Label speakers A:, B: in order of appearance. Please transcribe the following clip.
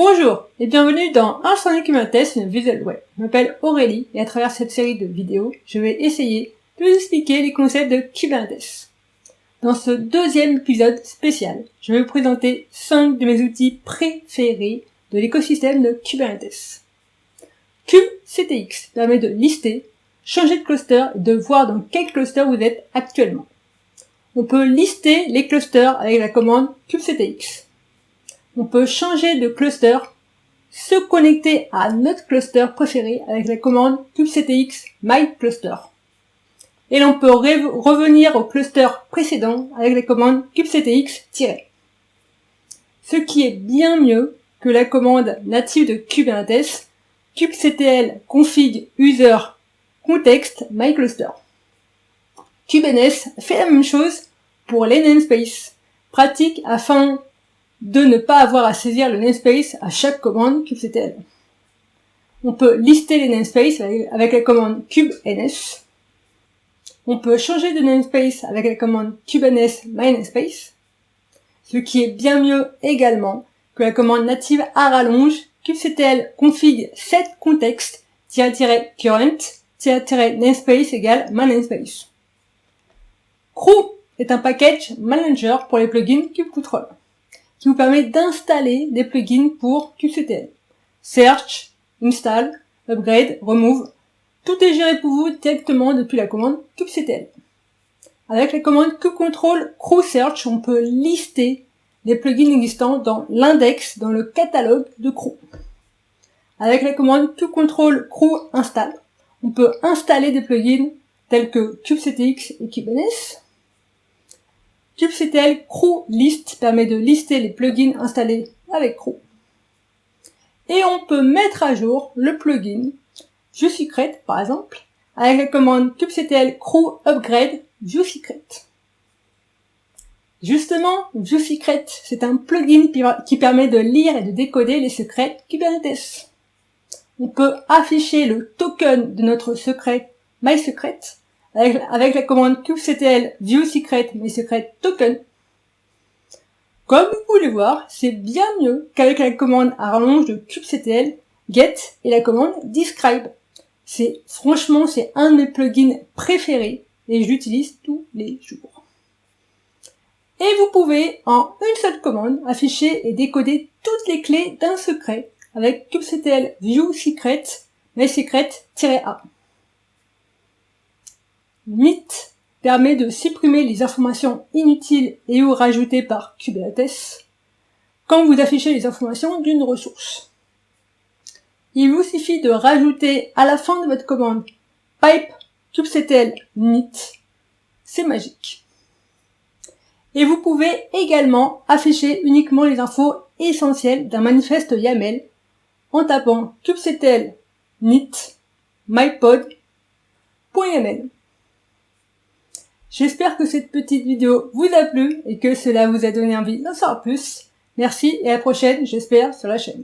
A: Bonjour et bienvenue dans Instant Kubernetes, une Visual Web. Je m'appelle Aurélie et à travers cette série de vidéos, je vais essayer de vous expliquer les concepts de Kubernetes. Dans ce deuxième épisode spécial, je vais vous présenter 5 de mes outils préférés de l'écosystème de Kubernetes. kubectx permet de lister, changer de cluster et de voir dans quel cluster vous êtes actuellement. On peut lister les clusters avec la commande kubectx. On peut changer de cluster, se connecter à notre cluster préféré avec la commande kubectx mycluster. Et l'on peut revenir au cluster précédent avec la commande kubectx-. Ce qui est bien mieux que la commande native de Kubernetes, kubectl config user context mycluster. Kubernetes fait la même chose pour les namespaces, pratique afin de ne pas avoir à saisir le namespace à chaque commande kubectl. On peut lister les namespaces avec la commande kubens. On peut changer de namespace avec la commande kubenes mynamespace, ce qui est bien mieux également que la commande native à rallonge kubectl config set context -current -namespace égale mynamespace. Crew est un package manager pour les plugins kubectl qui vous permet d'installer des plugins pour kubectl. Search, install, upgrade, remove, tout est géré pour vous directement depuis la commande kubectl. Avec la commande kubectl crew search, on peut lister les plugins existants dans l'index dans le catalogue de crew. Avec la commande kubectl crew install, on peut installer des plugins tels que kubectx et kubenes. kubectl crew list permet de lister les plugins installés avec crew. Et on peut mettre à jour le plugin viewsecret, par exemple, avec la commande kubectl crew upgrade viewsecret. Justement, viewsecret, c'est un plugin qui permet de lire et de décoder les secrets Kubernetes. On peut afficher le token de notre secret mySecret avec la commande kubectl viewsecret mySecret token. Comme vous pouvez le voir, c'est bien mieux qu'avec la commande à rallonge de kubectl get et la commande describe. Franchement, c'est un de mes plugins préférés et je l'utilise tous les jours. Et vous pouvez, en une seule commande, afficher et décoder toutes les clés d'un secret avec kubectl viewsecret mysecret-a. Myth permet de supprimer les informations inutiles et ou rajoutées par Kubernetes quand vous affichez les informations d'une ressource. Il vous suffit de rajouter à la fin de votre commande pipe kubectl init. C'est magique. Et vous pouvez également afficher uniquement les infos essentielles d'un manifeste YAML en tapant kubectl init mypod.yaml. J'espère que cette petite vidéo vous a plu et que cela vous a donné envie d'en savoir plus. Merci et à la prochaine, j'espère, sur la chaîne.